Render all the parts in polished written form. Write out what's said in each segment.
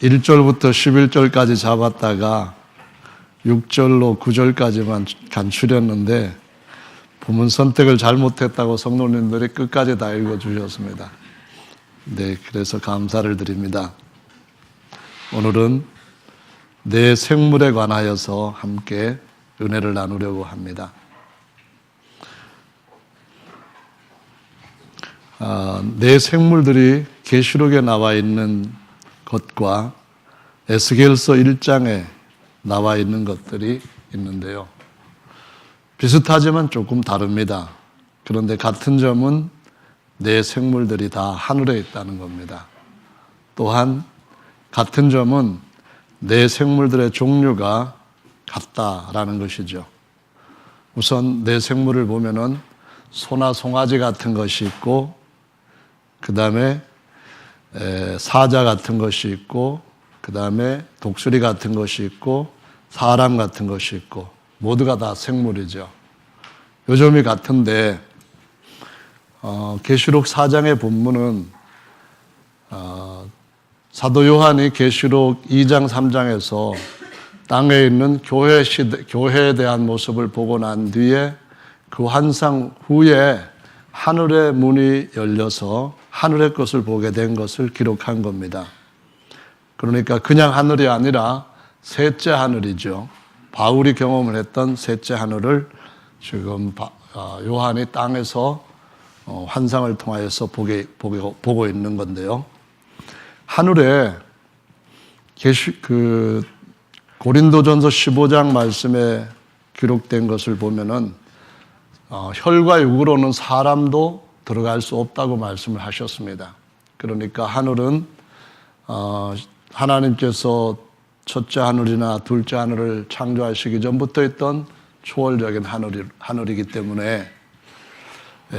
1절부터 11절까지 잡았다가 6절로 9절까지만 간추렸는데 부문 선택을 잘못했다고 성도님들이 끝까지 다 읽어주셨습니다. 네, 그래서 감사를 드립니다. 오늘은 내 생물에 관하여서 함께 은혜를 나누려고 합니다. 내 생물들이 계시록에 나와 있는 것과 에스겔서 1장에 나와 있는 것들이 있는데요. 비슷하지만 조금 다릅니다. 그런데 같은 점은 내 생물들이 다 하늘에 있다는 겁니다. 또한 같은 점은 내 생물들의 종류가 같다라는 것이죠. 우선 내 생물을 보면은 소나 송아지 같은 것이 있고, 그 다음에 사자 같은 것이 있고, 그 다음에 독수리 같은 것이 있고, 사람 같은 것이 있고, 모두가 다 생물이죠. 요점이 같은데 계시록 4장의 본문은 사도 요한이 계시록 2장 3장에서 땅에 있는 교회에 대한 모습을 보고 난 뒤에 그 환상 후에 하늘의 문이 열려서 하늘의 것을 보게 된 것을 기록한 겁니다. 그러니까 그냥 하늘이 아니라 셋째 하늘이죠. 바울이 경험을 했던 셋째 하늘을 지금 요한이 땅에서 환상을 통하여서 보고 있는 건데요. 하늘에 고린도전서 15장 말씀에 기록된 것을 보면은 혈과 육으로는 사람도 들어갈 수 없다고 말씀을 하셨습니다. 그러니까 하늘은 하나님께서 첫째 하늘이나 둘째 하늘을 창조하시기 전부터 있던 초월적인 하늘이기 때문에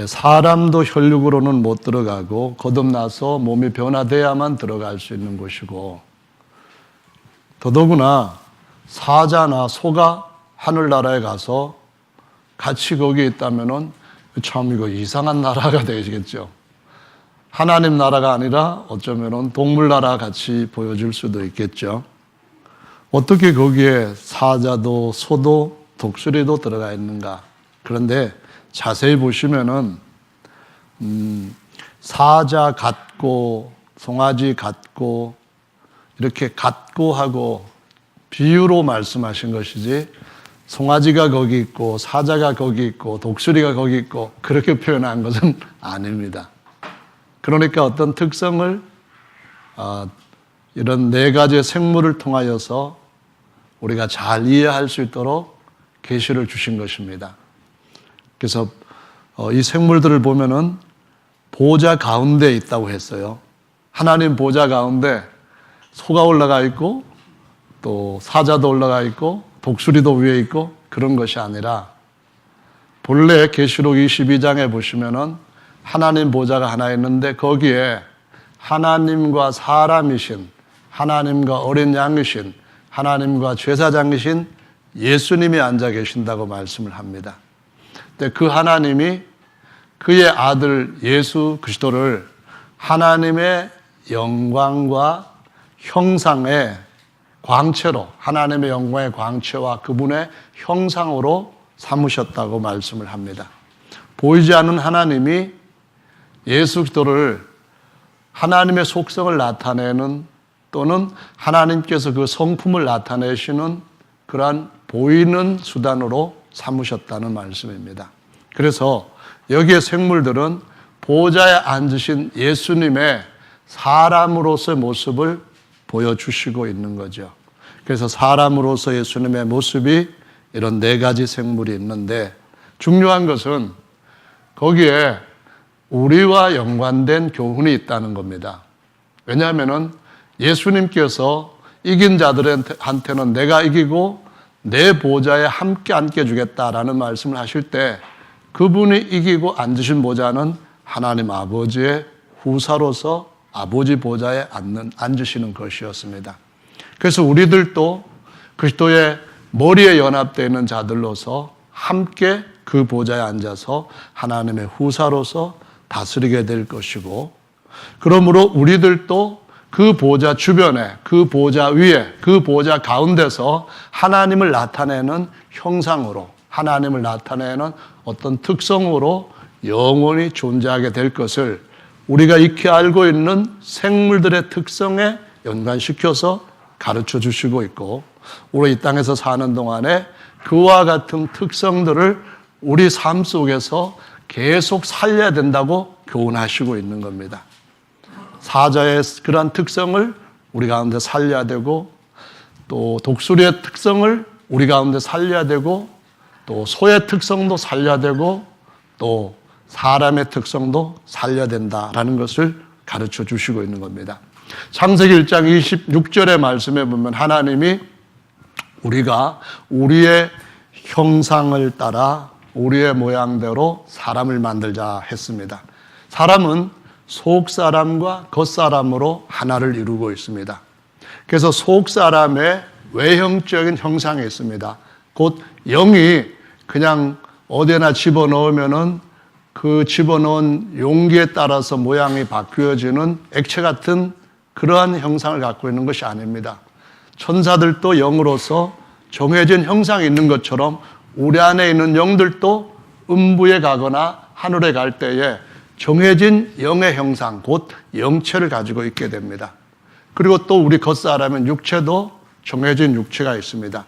사람도 혈육으로는 못 들어가고 거듭나서 몸이 변화돼야만 들어갈 수 있는 곳이고, 더더구나 사자나 소가 하늘나라에 가서 같이 거기에 있다면은 참 이거 이상한 나라가 되겠죠. 하나님 나라가 아니라 어쩌면은 동물 나라 같이 보여줄 수도 있겠죠. 어떻게 거기에 사자도 소도 독수리도 들어가 있는가? 그런데 자세히 보시면은 사자 같고 송아지 같고 이렇게 같고 하고 비유로 말씀하신 것이지, 송아지가 거기 있고 사자가 거기 있고 독수리가 거기 있고 그렇게 표현한 것은 아닙니다. 그러니까 어떤 특성을 이런 네 가지의 생물을 통하여서 우리가 잘 이해할 수 있도록 계시를 주신 것입니다. 그래서 이 생물들을 보면은 보좌 가운데 있다고 했어요. 하나님 보좌 가운데 소가 올라가 있고 또 사자도 올라가 있고 독수리도 위에 있고 그런 것이 아니라, 본래 계시록 22장에 보시면은 하나님 보좌가 하나 있는데 거기에 하나님과 사람이신, 하나님과 어린 양이신, 하나님과 제사장이신 예수님이 앉아 계신다고 말씀을 합니다. 근데 그 하나님이 그의 아들 예수 그리스도를 하나님의 영광과 형상의 광채로, 하나님의 영광의 광채와 그분의 형상으로 삼으셨다고 말씀을 합니다. 보이지 않는 하나님이 예수 그리스도를 하나님의 속성을 나타내는, 또는 하나님께서 그 성품을 나타내시는 그러한 보이는 수단으로 삼으셨다는 말씀입니다. 그래서 여기에 생물들은 보좌에 앉으신 예수님의 사람으로서의 모습을 보여주시고 있는 거죠. 그래서 사람으로서 예수님의 모습이 이런 네 가지 생물이 있는데, 중요한 것은 거기에 우리와 연관된 교훈이 있다는 겁니다. 왜냐하면은 예수님께서 이긴 자들한테는 내가 이기고 내 보좌에 함께 앉게 주겠다라는 말씀을 하실 때, 그분이 이기고 앉으신 보좌는 하나님 아버지의 후사로서 아버지 보좌에 앉으시는 것이었습니다. 그래서 우리들도 그리스도의 머리에 연합되어 있는 자들로서 함께 그 보좌에 앉아서 하나님의 후사로서 다스리게 될 것이고, 그러므로 우리들도 그 보좌 주변에, 그 보좌 위에, 그 보좌 가운데서 하나님을 나타내는 형상으로, 하나님을 나타내는 어떤 특성으로 영원히 존재하게 될 것을 우리가 익히 알고 있는 생물들의 특성에 연관시켜서 가르쳐 주시고 있고, 우리 이 땅에서 사는 동안에 그와 같은 특성들을 우리 삶 속에서 계속 살려야 된다고 교훈하시고 있는 겁니다. 사자의 그러한 특성을 우리 가운데 살려야 되고, 또 독수리의 특성을 우리 가운데 살려야 되고, 또 소의 특성도 살려야 되고, 또 사람의 특성도 살려야 된다라는 것을 가르쳐 주시고 있는 겁니다. 창세기 1장 26절의 말씀에 보면 하나님이 우리가 우리의 형상을 따라 우리의 모양대로 사람을 만들자 했습니다. 사람은 속사람과 겉사람으로 하나를 이루고 있습니다. 그래서 속사람의 외형적인 형상이 있습니다. 곧 영이 그냥 어디나 집어넣으면은 그 집어넣은 용기에 따라서 모양이 바뀌어지는 액체 같은 그러한 형상을 갖고 있는 것이 아닙니다. 천사들도 영으로서 정해진 형상이 있는 것처럼 우리 안에 있는 영들도 음부에 가거나 하늘에 갈 때에 정해진 영의 형상, 곧 영체를 가지고 있게 됩니다. 그리고 또 우리 겉사람은 육체도 정해진 육체가 있습니다.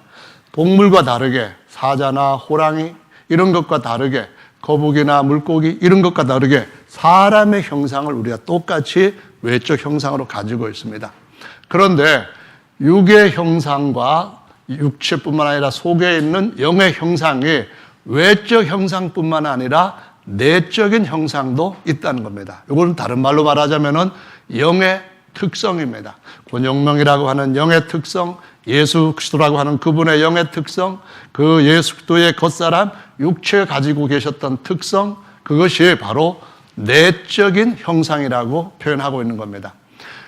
동물과 다르게 사자나 호랑이 이런 것과 다르게 거북이나 물고기 이런 것과 다르게 사람의 형상을 우리가 똑같이 외적 형상으로 가지고 있습니다. 그런데 육의 형상과 육체뿐만 아니라 속에 있는 영의 형상이 외적 형상뿐만 아니라 내적인 형상도 있다는 겁니다. 이거는 다른 말로 말하자면은 영의 특성입니다. 권영명이라고 하는 영의 특성, 예수 그리스도라고 하는 그분의 영의 특성, 그 예수 그리스도의 겉사람, 육체에 가지고 계셨던 특성, 그것이 바로 내적인 형상이라고 표현하고 있는 겁니다.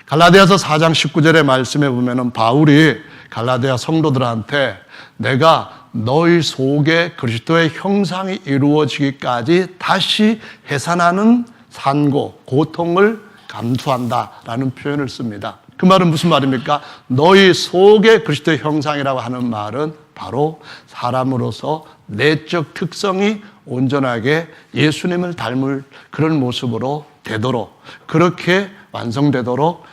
갈라디아서 4장 19절의 말씀에 보면은 바울이 갈라디아 성도들한테 내가 너희 속에 그리스도의 형상이 이루어지기까지 다시 해산하는 산고, 고통을 감수한다라는 표현을 씁니다. 그 말은 무슨 말입니까? 너희 속에 그리스도의 형상이라고 하는 말은 바로 사람으로서 내적 특성이 온전하게 예수님을 닮을 그런 모습으로 되도록, 그렇게 완성되도록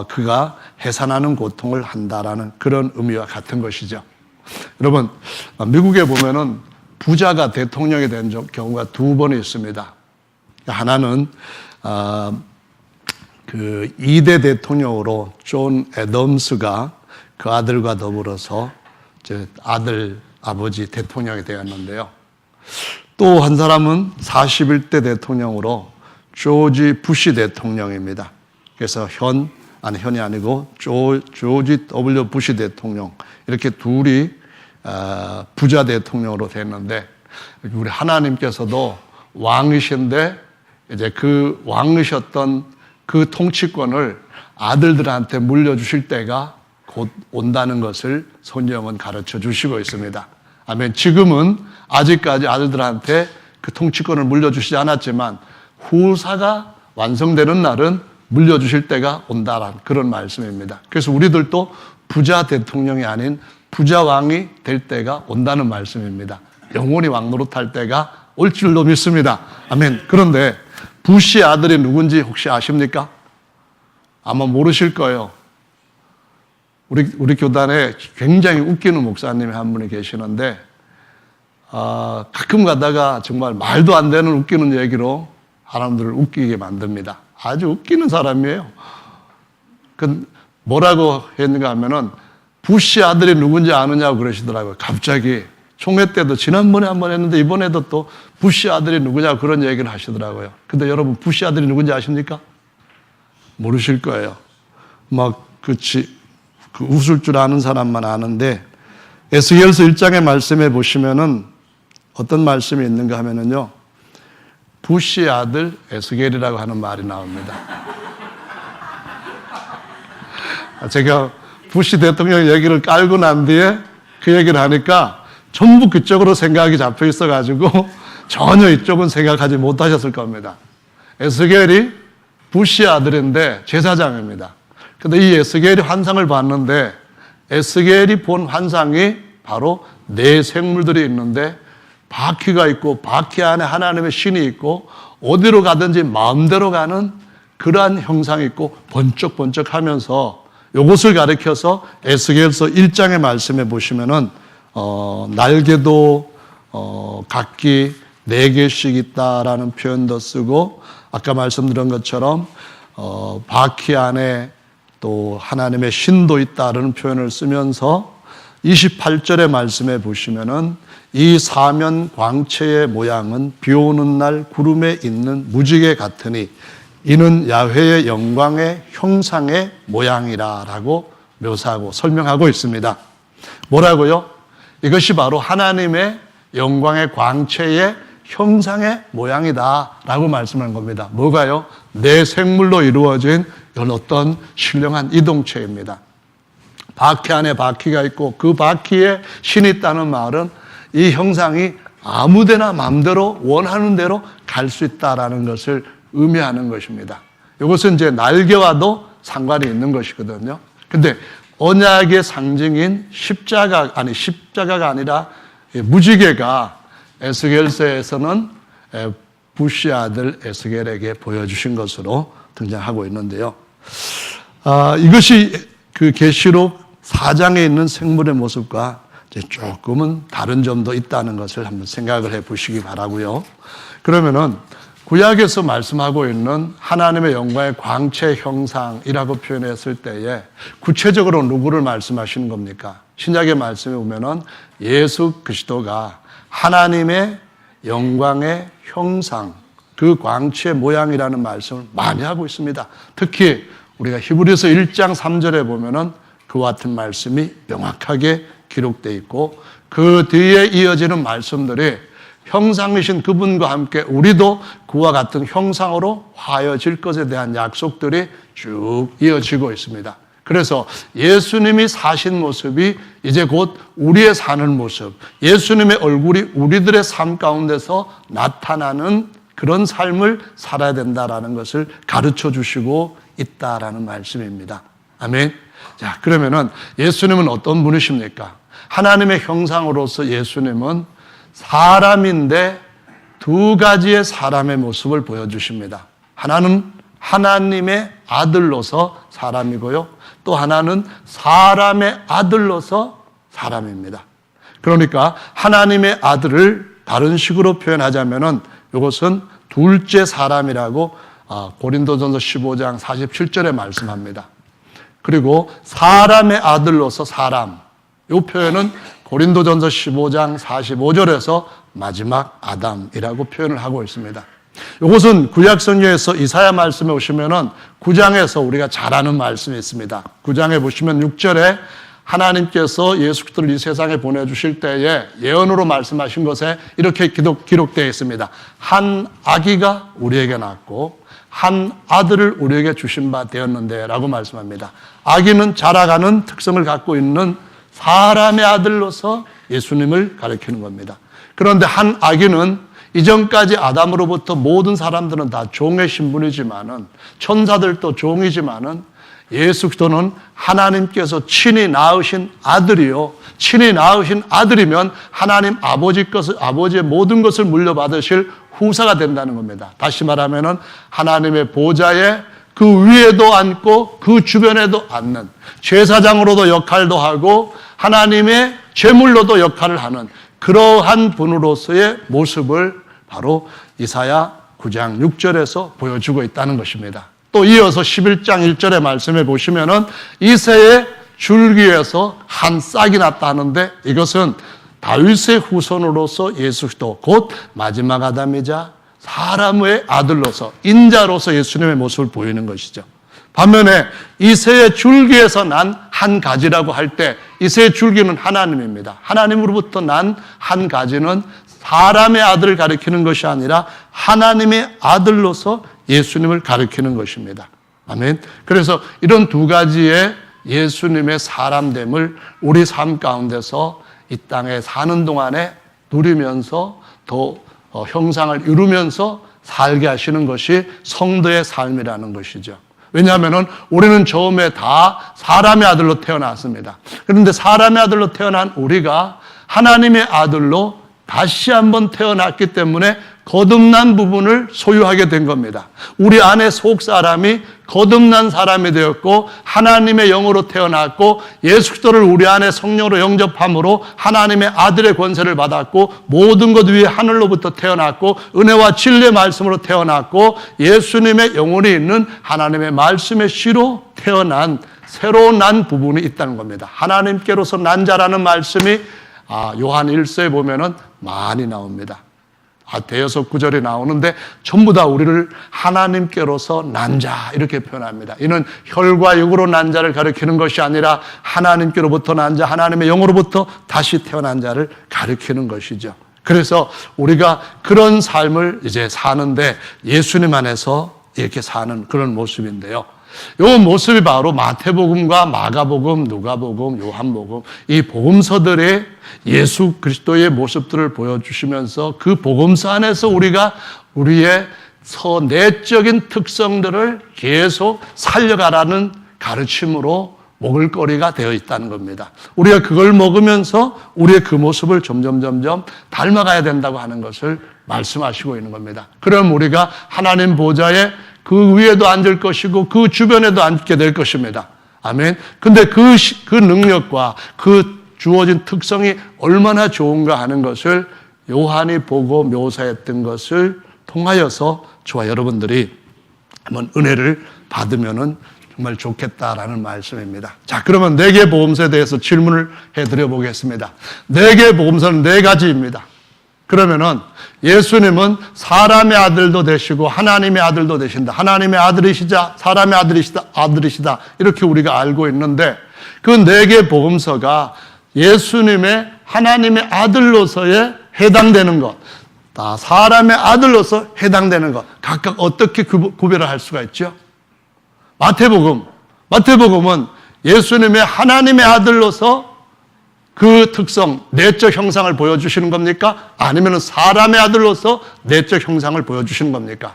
그가 해산하는 고통을 한다라는 그런 의미와 같은 것이죠. 여러분, 미국에 보면은 부자가 대통령이 된 경우가 두 번 있습니다. 하나는 그 2대 대통령으로 존 애덤스가 그 아들과 더불어서 아버지 대통령이 되었는데요. 또 한 사람은 41대 대통령으로 조지 부시 대통령입니다. 그래서 현이 아니고 조지 W 부시 대통령, 이렇게 둘이 부자 대통령으로 됐는데, 우리 하나님께서도 왕이신데 이제 그 왕이셨던 그 통치권을 아들들한테 물려주실 때가 곧 온다는 것을 성경은 가르쳐 주시고 있습니다. 아멘. 지금은 아직까지 아들들한테 그 통치권을 물려주시지 않았지만 후사가 완성되는 날은 물려주실 때가 온다라는 그런 말씀입니다. 그래서 우리들도 부자 대통령이 아닌 부자 왕이 될 때가 온다는 말씀입니다. 영원히 왕 노릇할 때가 올 줄로 믿습니다. 아멘. 그런데 부시 아들이 누군지 혹시 아십니까? 아마 모르실 거예요. 우리 교단에 굉장히 웃기는 목사님이 한 분이 계시는데, 가끔 가다가 정말 말도 안 되는 웃기는 얘기로 사람들을 웃기게 만듭니다. 아주 웃기는 사람이에요. 뭐라고 했는가 하면은, 부시 아들이 누군지 아느냐고 그러시더라고요. 갑자기. 총회 때도 지난번에 한번 했는데 이번에도 또 부시 아들이 누구냐고 그런 얘기를 하시더라고요. 근데 여러분, 부시 아들이 누군지 아십니까? 모르실 거예요. 그 웃을 줄 아는 사람만 아는데, 에스겔서 1장의 말씀에 보시면은 어떤 말씀이 있는가 하면은요, 부시 아들 에스겔이라고 하는 말이 나옵니다. 제가 부시 대통령 얘기를 깔고 난 뒤에 그 얘기를 하니까 전부 그쪽으로 생각이 잡혀 있어가지고 전혀 이쪽은 생각하지 못하셨을 겁니다. 에스겔이 부시 아들인데 제사장입니다. 근데 이 에스겔이 환상을 봤는데 에스겔이 본 환상이 바로 네 생물들이 있는데 바퀴가 있고 바퀴 안에 하나님의 신이 있고 어디로 가든지 마음대로 가는 그러한 형상이 있고 번쩍번쩍 하면서 이것을 가리켜서 에스겔서 1장의 말씀에 보시면은 날개도 각기 4개씩 있다라는 표현도 쓰고 아까 말씀드린 것처럼 바퀴 안에 또 하나님의 신도 있다라는 표현을 쓰면서 28절의 말씀에 보시면은 이 사면 광채의 모양은 비 오는 날 구름에 있는 무지개 같으니 이는 야훼의 영광의 형상의 모양이라라고 묘사하고 설명하고 있습니다. 뭐라고요? 이것이 바로 하나님의 영광의 광채의 형상의 모양이다라고 말씀하는 겁니다. 뭐가요? 네 생물로 이루어진 이런 어떤 신령한 이동체입니다. 바퀴 안에 바퀴가 있고 그 바퀴에 신이 있다는 말은 이 형상이 아무데나 마음대로 원하는 대로 갈 수 있다라는 것을 의미하는 것입니다. 이것은 이제 날개와도 상관이 있는 것이거든요. 근데 언약의 상징인 십자가가 아니라 무지개가 에스겔서에서는 부시 아들 에스겔에게 보여주신 것으로 등장하고 있는데요. 이것이 그 계시록 4장에 있는 생물의 모습과 이제 조금은 다른 점도 있다는 것을 한번 생각을 해 보시기 바라고요. 그러면은 구약에서 말씀하고 있는 하나님의 영광의 광채 형상이라고 표현했을 때에 구체적으로 누구를 말씀하시는 겁니까? 신약의 말씀에 보면은 예수 그리스도가 하나님의 영광의 형상, 그 광채의 모양이라는 말씀을 많이 하고 있습니다. 특히 우리가 히브리서 1장 3절에 보면은 그와 같은 말씀이 명확하게 기록되어 있고 그 뒤에 이어지는 말씀들이 형상이신 그분과 함께 우리도 그와 같은 형상으로 화해질 것에 대한 약속들이 쭉 이어지고 있습니다. 그래서 예수님이 사신 모습이 이제 곧 우리의 사는 모습, 예수님의 얼굴이 우리들의 삶 가운데서 나타나는 그런 삶을 살아야 된다라는 것을 가르쳐 주시고 있다라는 말씀입니다. 아멘. 자, 그러면은 예수님은 어떤 분이십니까? 하나님의 형상으로서 예수님은 사람인데 두 가지의 사람의 모습을 보여주십니다. 하나는 하나님의 아들로서 사람이고요. 또 하나는 사람의 아들로서 사람입니다. 그러니까 하나님의 아들을 다른 식으로 표현하자면은 이것은 둘째 사람이라고 고린도전서 15장 47절에 말씀합니다. 그리고 사람의 아들로서 사람, 이 표현은 고린도전서 15장 45절에서 마지막 아담이라고 표현을 하고 있습니다. 이것은 구약 성경에서 이사야 말씀에 오시면은 9장에서 우리가 잘 아는 말씀이 있습니다. 9장에 보시면 6절에 하나님께서 예수 그리스도를 이 세상에 보내주실 때에 예언으로 말씀하신 것에 이렇게 기록되어 있습니다. 한 아기가 우리에게 낳았고 한 아들을 우리에게 주신 바 되었는데 라고 말씀합니다. 아기는 자라가는 특성을 갖고 있는 사람의 아들로서 예수님을 가리키는 겁니다. 그런데 한 아기는 이전까지 아담으로부터 모든 사람들은 다 종의 신분이지만은 천사들도 종이지만은 예수 그리스도는 하나님께서 친히 낳으신 아들이요. 친히 낳으신 아들이면 하나님 아버지의 모든 것을 물려받으실 후사가 된다는 겁니다. 다시 말하면은 하나님의 보좌에 그 위에도 앉고 그 주변에도 앉는 제사장으로도 역할도 하고 하나님의 제물로도 역할을 하는 그러한 분으로서의 모습을 바로 이사야 9장 6절에서 보여주고 있다는 것입니다. 또 이어서 11장 1절의 말씀에 보시면은 이새의 줄기에서 한 싹이 났다 하는데 이것은 다윗의 후손으로서 예수 그리스도 곧 마지막 아담이자 사람의 아들로서 인자로서 예수님의 모습을 보이는 것이죠. 반면에 이새의 줄기에서 난 한 가지라고 할 때 이새의 줄기는 하나님입니다. 하나님으로부터 난 한 가지는 사람의 아들을 가리키는 것이 아니라 하나님의 아들로서 예수님을 가리키는 것입니다. 아멘. 그래서 이런 두 가지의 예수님의 사람됨을 우리 삶 가운데서 이 땅에 사는 동안에 누리면서 더 형상을 이루면서 살게 하시는 것이 성도의 삶이라는 것이죠. 왜냐하면 우리는 처음에 다 사람의 아들로 태어났습니다. 그런데 사람의 아들로 태어난 우리가 하나님의 아들로 다시 한번 태어났기 때문에 거듭난 부분을 소유하게 된 겁니다. 우리 안에 속 사람이 거듭난 사람이 되었고 하나님의 영으로 태어났고 예수 그리스도를 우리 안에 성령으로 영접함으로 하나님의 아들의 권세를 받았고 모든 것 위에 하늘로부터 태어났고 은혜와 진리의 말씀으로 태어났고 예수님의 영혼이 있는 하나님의 말씀의 씨로 태어난 새로 난 부분이 있다는 겁니다. 하나님께로서 난 자라는 말씀이 요한 1서에 보면은 많이 나옵니다. 대여섯 구절이 나오는데 전부 다 우리를 하나님께로서 난 자 이렇게 표현합니다. 이는 혈과 육으로 난 자를 가리키는 것이 아니라 하나님께로부터 난 자, 하나님의 영으로부터 다시 태어난 자를 가리키는 것이죠. 그래서 우리가 그런 삶을 이제 사는데 예수님 안에서 이렇게 사는 그런 모습인데요. 이 모습이 바로 마태복음과 마가복음, 누가복음, 요한복음 이 복음서들의 예수 그리스도의 모습들을 보여주시면서 그 복음서 안에서 우리가 우리의 내적인 특성들을 계속 살려가라는 가르침으로 먹을거리가 되어 있다는 겁니다. 우리가 그걸 먹으면서 우리의 그 모습을 점점 닮아가야 된다고 하는 것을 말씀하시고 있는 겁니다. 그럼 우리가 하나님 보좌에 그 위에도 앉을 것이고 그 주변에도 앉게 될 것입니다. 아멘. 근데 그 능력과 그 주어진 특성이 얼마나 좋은가 하는 것을 요한이 보고 묘사했던 것을 통하여서 저와 여러분들이 한번 은혜를 받으면은 정말 좋겠다라는 말씀입니다. 자, 그러면 4개 복음서에 대해서 질문을 해드려 보겠습니다. 4개 복음서는 4가지입니다. 그러면은 예수님은 사람의 아들도 되시고 하나님의 아들도 되신다. 하나님의 아들이시자 사람의 아들이시다. 이렇게 우리가 알고 있는데 그 4개 복음서가 예수님의 하나님의 아들로서에 해당되는 것, 다 사람의 아들로서 해당되는 것, 각각 어떻게 구별을 할 수가 있죠? 마태복음은 예수님의 하나님의 아들로서 그 특성, 내적 형상을 보여주시는 겁니까? 아니면 사람의 아들로서 내적 형상을 보여주시는 겁니까?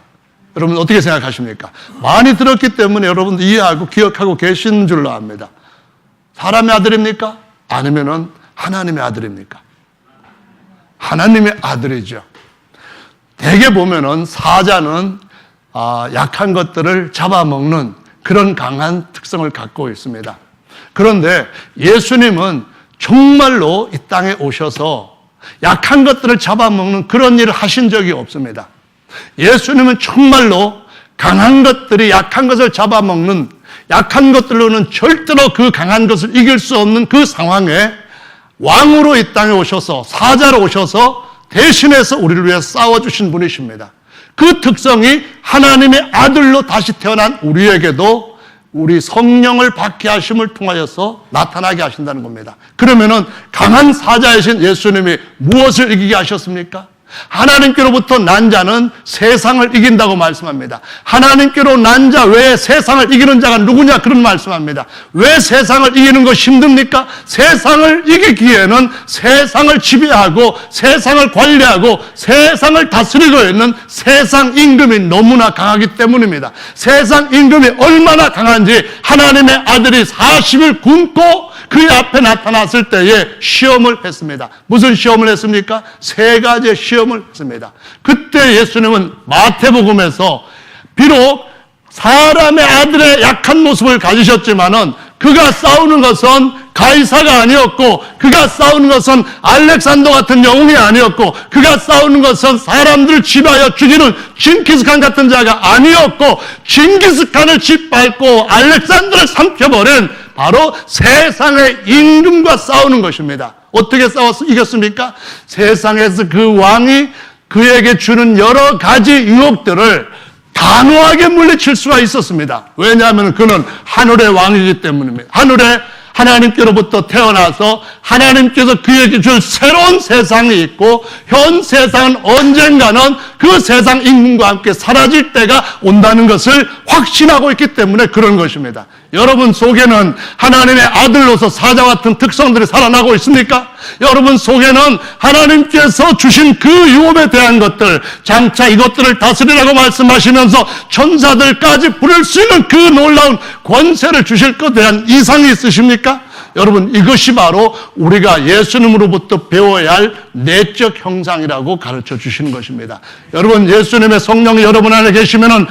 여러분 어떻게 생각하십니까? 많이 들었기 때문에 여러분도 이해하고 기억하고 계시는 줄로 압니다. 사람의 아들입니까? 아니면 하나님의 아들입니까? 하나님의 아들이죠. 대개 보면은 사자는 약한 것들을 잡아먹는 그런 강한 특성을 갖고 있습니다. 그런데 예수님은 정말로 이 땅에 오셔서 약한 것들을 잡아먹는 그런 일을 하신 적이 없습니다. 예수님은 정말로 강한 것들이 약한 것을 잡아먹는, 약한 것들로는 절대로 그 강한 것을 이길 수 없는 그 상황에 왕으로 이 땅에 오셔서, 사자로 오셔서 대신해서 우리를 위해 싸워주신 분이십니다. 그 특성이 하나님의 아들로 다시 태어난 우리에게도 우리 성령을 받게 하심을 통하여서 나타나게 하신다는 겁니다. 그러면은 강한 사자이신 예수님이 무엇을 이기게 하셨습니까? 하나님께로부터 난 자는 세상을 이긴다고 말씀합니다. 하나님께로 난 자 외에 세상을 이기는 자가 누구냐 그런 말씀합니다. 왜 세상을 이기는 것이 힘듭니까? 세상을 이기기에는 세상을 지배하고 세상을 관리하고 세상을 다스리고 있는 세상 임금이 너무나 강하기 때문입니다. 세상 임금이 얼마나 강한지 하나님의 아들이 40일 굶고 그 앞에 나타났을 때에 시험을 했습니다. 무슨 시험을 했습니까? 3가지의 시험을 했습니다. 그때 예수님은 마태복음에서 비록 사람의 아들의 약한 모습을 가지셨지만은 그가 싸우는 것은 가이사가 아니었고 그가 싸우는 것은 알렉산더 같은 영웅이 아니었고 그가 싸우는 것은 사람들을 지배하여 죽이는 징기스칸 같은 자가 아니었고 징기스칸을 짓밟고 알렉산더를 삼켜버린 바로 세상의 임금과 싸우는 것입니다. 어떻게 싸워서 이겼습니까? 세상에서 그 왕이 그에게 주는 여러 가지 유혹들을 단호하게 물리칠 수가 있었습니다. 왜냐하면 그는 하늘의 왕이기 때문입니다. 하늘에 하나님께로부터 태어나서 하나님께서 그에게 줄 새로운 세상이 있고 현 세상은 언젠가는 그 세상 임금과 함께 사라질 때가 온다는 것을 확신하고 있기 때문에 그런 것입니다. 여러분 속에는 하나님의 아들로서 사자 같은 특성들이 살아나고 있습니까? 여러분 속에는 하나님께서 주신 그 유업에 대한 것들, 장차 이것들을 다스리라고 말씀하시면서 천사들까지 부를 수 있는 그 놀라운 권세를 주실 것에 대한 이상이 있으십니까? 여러분, 이것이 바로 우리가 예수님으로부터 배워야 할 내적 형상이라고 가르쳐 주시는 것입니다. 여러분, 예수님의 성령이 여러분 안에 계시면은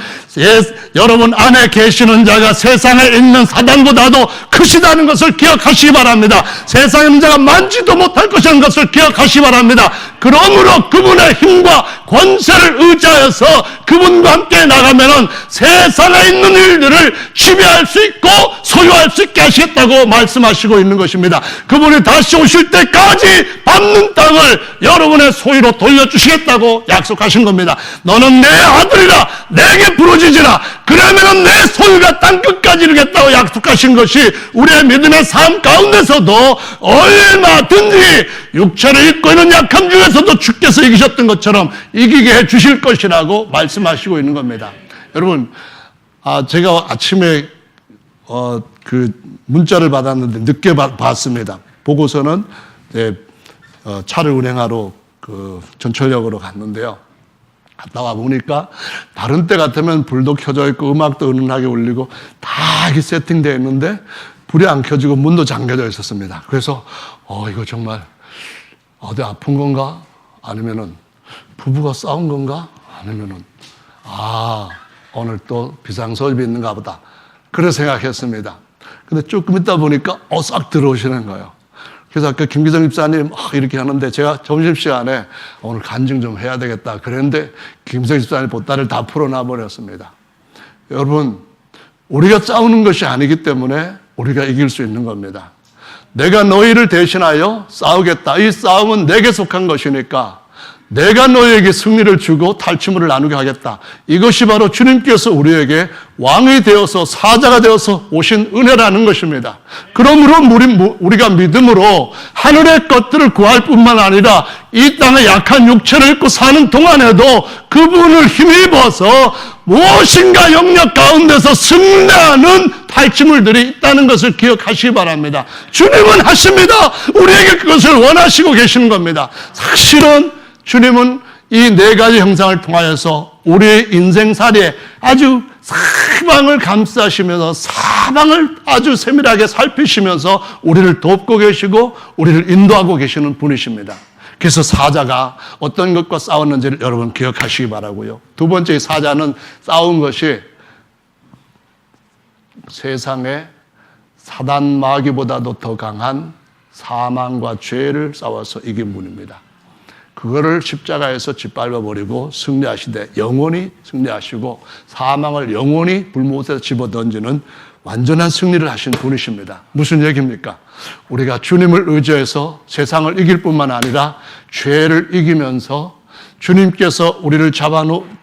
여러분 안에 계시는 자가 세상에 있는 사단보다도 크시다는 것을 기억하시기 바랍니다. 세상에 있는 자가 만지도 못할 것이라는 것을 기억하시기 바랍니다. 그러므로 그분의 힘과 권세를 의지하여서 그분과 함께 나가면은 세상에 있는 일들을 지배할 수 있고 소유할 수 있게 하시겠다고 말씀하시고 있는 것입니다. 그분이 다시 오실 때까지 밟는 땅을 여러분의 소유로 돌려주시겠다고 약속하신 겁니다. 너는 내 아들이라 내게 부르짖으라. 그러면은 내 소유가 땅 끝까지 이르겠다고 약속하신 것이 우리의 믿음의 삶 가운데서도 얼마든지 육체를 입고 있는 약함 중에서도 주께서 이기셨던 것처럼 이기게 해 주실 것이라고 말씀하시고 있는 겁니다. 여러분, 제가 아침에 그 문자를 받았는데 늦게 봤습니다. 보고서는 차를 운행하러 그 전철역으로 갔는데요. 갔다 와 보니까 다른 때 같으면 불도 켜져 있고 음악도 은은하게 울리고 다 이렇게 세팅되어 있는데 불이 안 켜지고 문도 잠겨져 있었습니다. 그래서 이거 정말 어디 아픈 건가? 아니면은 부부가 싸운 건가? 아니면은 오늘 또 비상소집이 있는가 보다. 그래 생각했습니다. 근데 조금 있다 보니까 싹 들어오시는 거예요. 그래서 아까 김기정 집사님 이렇게 하는데 제가 점심시간에 오늘 간증 좀 해야 되겠다 그랬는데 김기정 집사님 보따리를 다 풀어놔 버렸습니다. 여러분, 우리가 싸우는 것이 아니기 때문에 우리가 이길 수 있는 겁니다. 내가 너희를 대신하여 싸우겠다. 이 싸움은 내게 속한 것이니까 내가 너희에게 승리를 주고 탈취물을 나누게 하겠다. 이것이 바로 주님께서 우리에게 왕이 되어서 사자가 되어서 오신 은혜라는 것입니다. 그러므로 우리가 믿음으로 하늘의 것들을 구할 뿐만 아니라 이 땅의 약한 육체를 입고 사는 동안에도 그분을 힘입어서 무엇인가 영역 가운데서 승리하는 탈취물들이 있다는 것을 기억하시기 바랍니다. 주님은 하십니다. 우리에게 그것을 원하시고 계시는 겁니다. 사실은 주님은 이 네 가지 형상을 통하여서 우리의 인생살이에 아주 사방을 감싸시면서 사방을 아주 세밀하게 살피시면서 우리를 돕고 계시고 우리를 인도하고 계시는 분이십니다. 그래서 사자가 어떤 것과 싸웠는지를 여러분 기억하시기 바라고요. 두 번째 사자는 싸운 것이 세상에 사단 마귀보다도 더 강한 사망과 죄를 싸워서 이긴 분입니다. 그거를 십자가에서 짓밟아버리고 승리하시되 영원히 승리하시고 사망을 영원히 불못에서 집어던지는 완전한 승리를 하신 분이십니다. 무슨 얘기입니까? 우리가 주님을 의지해서 세상을 이길 뿐만 아니라 죄를 이기면서 주님께서 우리를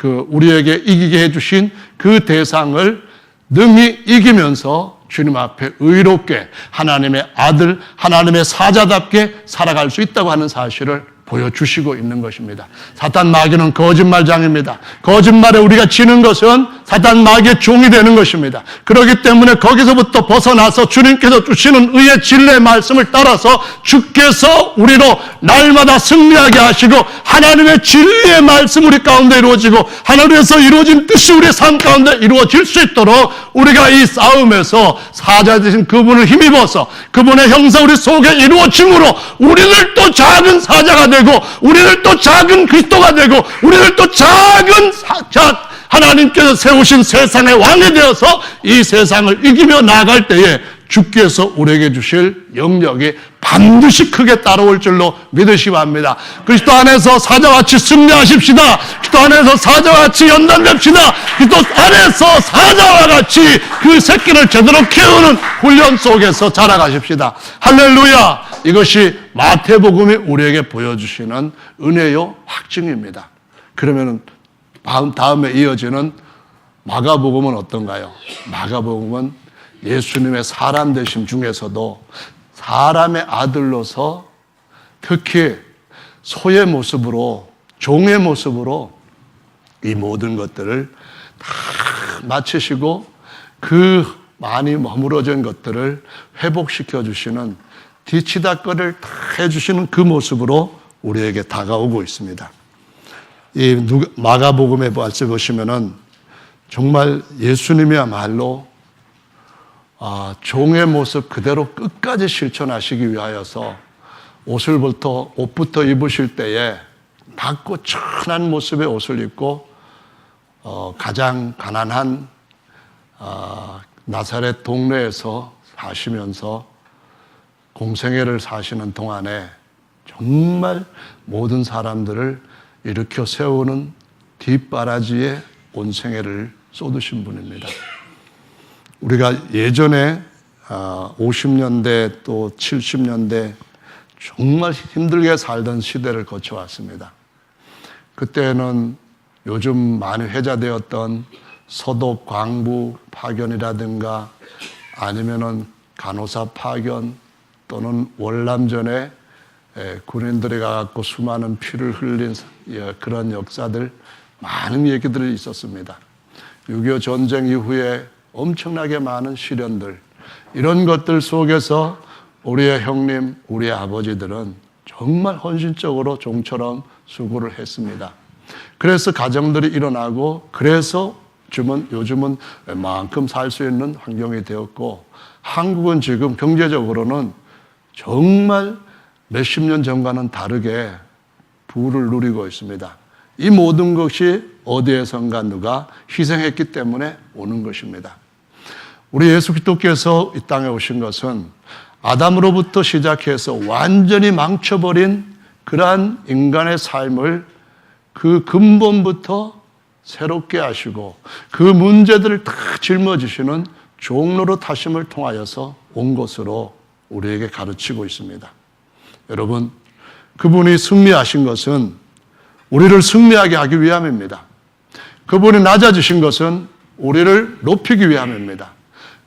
우리에게 이기게 해주신 그 대상을 능히 이기면서 주님 앞에 의롭게 하나님의 아들, 하나님의 사자답게 살아갈 수 있다고 하는 사실을 보여주시고 있는 것입니다. 사탄 마귀는 거짓말장입니다. 거짓말에 우리가 지는 것은 사탄 마귀의 종이 되는 것입니다. 그렇기 때문에 거기서부터 벗어나서 주님께서 주시는 의의 진리의 말씀을 따라서 주께서 우리로 날마다 승리하게 하시고 하나님의 진리의 말씀 우리 가운데 이루어지고 하늘에서 이루어진 뜻이 우리의 삶 가운데 이루어질 수 있도록 우리가 이 싸움에서 사자 되신 그분을 힘입어서 그분의 형상 우리 속에 이루어짐으로 우리들 또 작은 사자가 되고 우리를 또 작은 그리스도가 되고 우리를 또 작은 하나님께서 세우신 세상의 왕이 되어서 이 세상을 이기며 나아갈 때에 주께서 우리에게 주실 영역이 반드시 크게 따라올 줄로 믿으시기 바랍니다. 그리스도 안에서 사자같이 승리하십시다. 그리스도 안에서 사자같이 연단됩시다. 그리스도 안에서 사자와 같이 그 새끼를 제대로 키우는 훈련 속에서 자라가십시다. 할렐루야. 이것이 마태복음이 우리에게 보여주시는 은혜요 확증입니다. 그러면 다음에 이어지는 마가복음은 어떤가요? 마가복음은 예수님의 사람 되심 중에서도 사람의 아들로서 특히 소의 모습으로 종의 모습으로 이 모든 것들을 다 마치시고 그 많이 머무러진 것들을 회복시켜 주시는 뒤치다거리를 다 해주시는 그 모습으로 우리에게 다가오고 있습니다. 이 마가복음에 보시면은 정말 예수님이야말로 종의 모습 그대로 끝까지 실천하시기 위하여서 옷부터 입으실 때에 밝고 천한 모습의 옷을 입고 가장 가난한 나사렛 동네에서 사시면서 공생애를 사시는 동안에 정말 모든 사람들을 일으켜 세우는 뒷바라지에 온 생애를 쏟으신 분입니다. 우리가 예전에 50년대 또 70년대 정말 힘들게 살던 시대를 거쳐왔습니다. 그때는 요즘 많이 회자되었던 서독 광부 파견이라든가 아니면은 간호사 파견 또는 월남전에 군인들이 가갖고 수많은 피를 흘린 그런 역사들, 많은 얘기들이 있었습니다. 6.25 전쟁 이후에 엄청나게 많은 시련들, 이런 것들 속에서 우리의 형님, 우리의 아버지들은 정말 헌신적으로 종처럼 수고를 했습니다. 그래서 가정들이 일어나고, 그래서 요즘은 웬만큼 살 수 있는 환경이 되었고, 한국은 지금 경제적으로는 정말 몇십 년 전과는 다르게 부를 누리고 있습니다. 이 모든 것이 어디에선가 누가 희생했기 때문에 오는 것입니다. 우리 예수 그리스도께서 이 땅에 오신 것은 아담으로부터 시작해서 완전히 망쳐버린 그러한 인간의 삶을 그 근본부터 새롭게 하시고 그 문제들을 다 짊어지시는 종로로 타심을 통하여서 온 것으로 우리에게 가르치고 있습니다. 여러분, 그분이 승리하신 것은 우리를 승리하게 하기 위함입니다. 그분이 낮아지신 것은 우리를 높이기 위함입니다.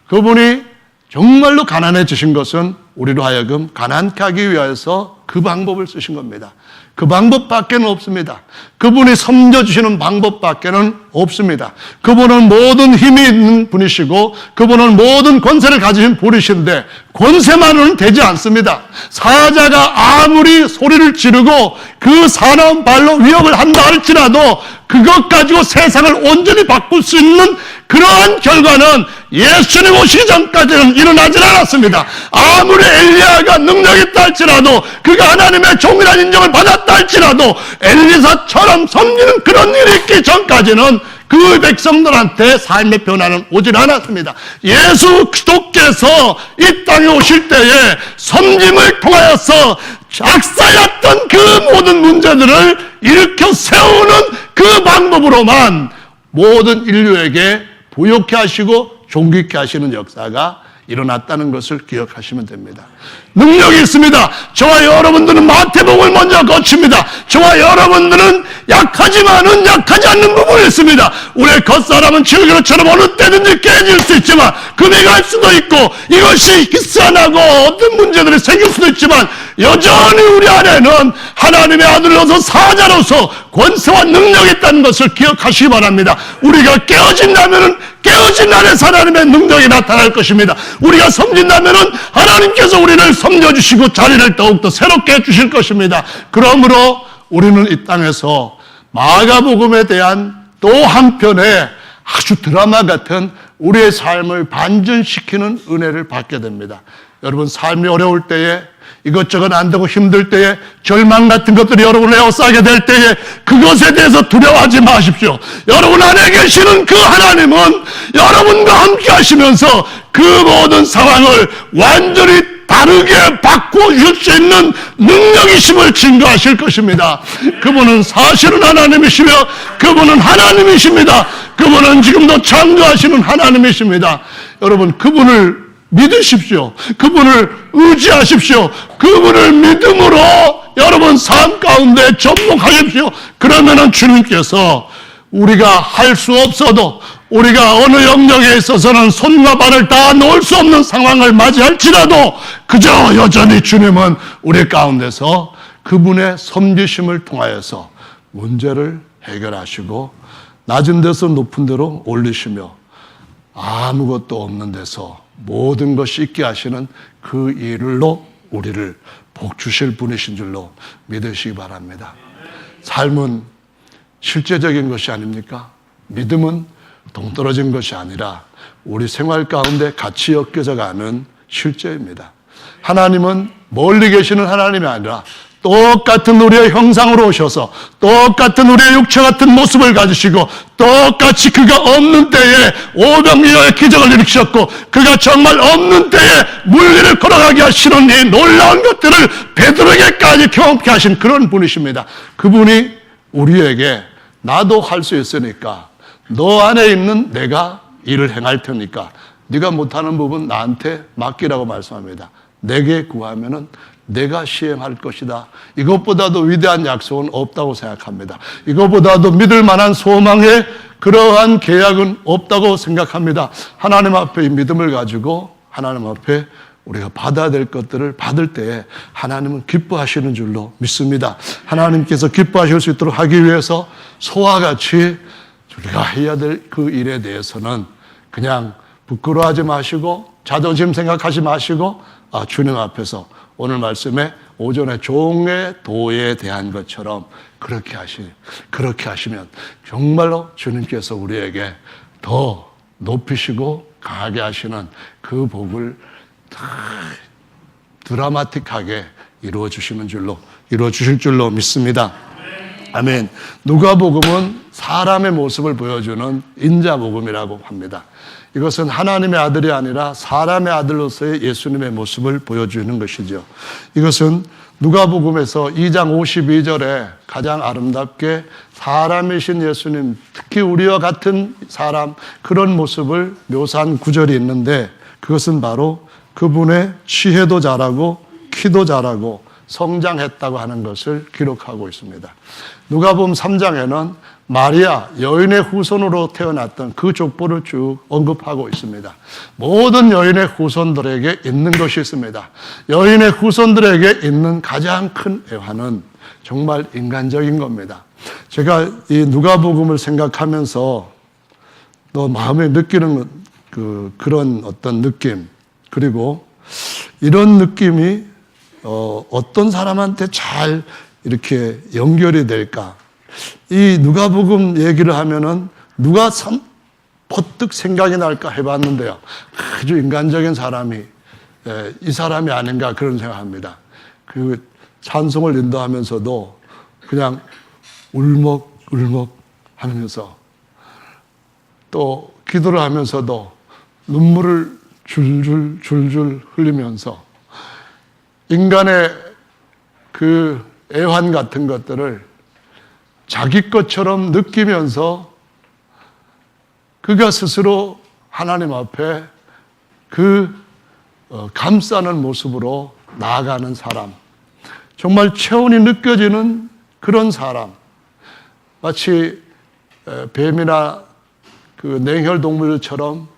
그분이 정말로 가난해지신 것은 우리로 하여금 가난케 하기 위해서 그 방법을 쓰신 겁니다. 그 방법밖에는 없습니다. 그분이 섬겨주시는 방법밖에는 없습니다. 그분은 모든 힘이 있는 분이시고 그분은 모든 권세를 가지신 분이신데 권세만으로는 되지 않습니다. 사자가 아무리 소리를 지르고 그 사나운 발로 위협을 한다 할지라도 그것 가지고 세상을 온전히 바꿀 수 있는 그러한 결과는 예수님 오시기 전까지는 일어나질 않았습니다. 아무리 엘리야가 능력이 있다 할지라도 그가 하나님의 종이라는 인정을 받았다 할지라도 엘리사처럼 섬기는 그런 일이 있기 전까지는 그 백성들한테 삶의 변화는 오질 않았습니다. 예수 그리스도께서 이 땅에 오실 때에 섬김을 통하여서 작사였던 그 모든 문제들을 일으켜 세우는 그 방법으로만 모든 인류에게 부욕케 하시고 존귀케 하시는 역사가 일어났다는 것을 기억하시면 됩니다. 능력이 있습니다. 저와 여러분들은 마태복음을 먼저 거칩니다. 저와 여러분들은 약하지만은 약하지 않는 부분이 있습니다. 우리의 겉사람은 질그릇처럼 어느 때든지 깨질 수 있지만 금이 갈 수도 있고 이것이 희한하고 어떤 문제들이 생길 수도 있지만 여전히 우리 안에는 하나님의 아들로서 사자로서 권세와 능력이 있다는 것을 기억하시기 바랍니다. 우리가 깨어진다면은 깨어진 안에서 하나님의 능력이 나타날 것입니다. 우리가 섬긴다면은 하나님께서 우리를 섬겨주시고 자리를 더욱더 새롭게 해주실 것입니다. 그러므로 우리는 이 땅에서 마가복음에 대한 또 한편의 아주 드라마 같은 우리의 삶을 반전시키는 은혜를 받게 됩니다. 여러분, 삶이 어려울 때에 이것저것 안 되고 힘들 때에 절망 같은 것들이 여러분을 에워싸게 될 때에 그것에 대해서 두려워하지 마십시오. 여러분 안에 계시는 그 하나님은 여러분과 함께 하시면서 그 모든 상황을 완전히 다르게 바꿔줄 수 있는 능력이심을 증거하실 것입니다. 그분은 사실은 하나님이시며 그분은 하나님이십니다. 그분은 지금도 창조하시는 하나님이십니다. 여러분, 그분을 믿으십시오. 그분을 의지하십시오. 그분을 믿음으로 여러분 삶 가운데 접목하십시오. 그러면은 주님께서 우리가 할 수 없어도 우리가 어느 영역에 있어서는 손과 발을 다 놓을 수 없는 상황을 맞이할지라도 그저 여전히 주님은 우리 가운데서 그분의 섬기심을 통하여서 문제를 해결하시고 낮은 데서 높은 데로 올리시며 아무것도 없는 데서 모든 것이 있게 하시는 그 일로 우리를 복 주실 분이신 줄로 믿으시기 바랍니다. 삶은 실제적인 것이 아닙니까? 믿음은 동떨어진 것이 아니라 우리 생활 가운데 같이 엮여져 가는 실제입니다. 하나님은 멀리 계시는 하나님이 아니라 똑같은 우리의 형상으로 오셔서 똑같은 우리의 육체 같은 모습을 가지시고 똑같이 그가 없는 때에 오병이어의 기적을 일으키셨고 그가 정말 없는 때에 물리를 걸어가게 하시는 이 놀라운 것들을 베드로에게까지 경험케 하신 그런 분이십니다. 그분이 우리에게 나도 할 수 있으니까 너 안에 있는 내가 일을 행할 테니까 네가 못하는 부분 나한테 맡기라고 말씀합니다. 내게 구하면은 내가 시행할 것이다. 이것보다도 위대한 약속은 없다고 생각합니다. 이것보다도 믿을 만한 소망의 그러한 계약은 없다고 생각합니다. 하나님 앞에 이 믿음을 가지고 하나님 앞에 우리가 받아야 될 것들을 받을 때에 하나님은 기뻐하시는 줄로 믿습니다. 하나님께서 기뻐하실 수 있도록 하기 위해서 소와 같이 우리가 해야 될 그 일에 대해서는 그냥 부끄러워하지 마시고 자존심 생각하지 마시고 주님 앞에서 오늘 말씀에 오전에 종의 도에 대한 것처럼 그렇게 하시면 정말로 주님께서 우리에게 더 높이시고 강하게 하시는 그 복을 드라마틱하게 이루어 주실 줄로 믿습니다. 아멘. 누가복음은 사람의 모습을 보여주는 인자복음이라고 합니다. 이것은 하나님의 아들이 아니라 사람의 아들로서의 예수님의 모습을 보여주는 것이죠. 이것은 누가복음에서 2장 52절에 가장 아름답게 사람이신 예수님, 특히 우리와 같은 사람, 그런 모습을 묘사한 구절이 있는데 그것은 바로 그분의 지혜도 자라고 키도 자라고 성장했다고 하는 것을 기록하고 있습니다. 누가복음 3장에는 마리아 여인의 후손으로 태어났던 그 족보를 쭉 언급하고 있습니다. 모든 여인의 후손들에게 있는 것이 있습니다. 여인의 후손들에게 있는 가장 큰 애환은 정말 인간적인 겁니다. 제가 이 누가복음을 생각하면서 또 마음에 느끼는 그런 어떤 느낌, 그리고 이런 느낌이 어떤 사람한테 잘 이렇게 연결이 될까? 이 누가복음 얘기를 하면은 누가 퍼뜩 생각이 날까 해봤는데요. 아주 인간적인 사람이 이 사람이 아닌가 그런 생각합니다. 그 찬송을 인도하면서도 그냥 울먹울먹 하면서 또 기도를 하면서도 눈물을 줄줄 흘리면서 인간의 그 애환 같은 것들을 자기 것처럼 느끼면서 그가 스스로 하나님 앞에 감싸는 모습으로 나아가는 사람, 정말 체온이 느껴지는 그런 사람, 마치 뱀이나 그 냉혈 동물처럼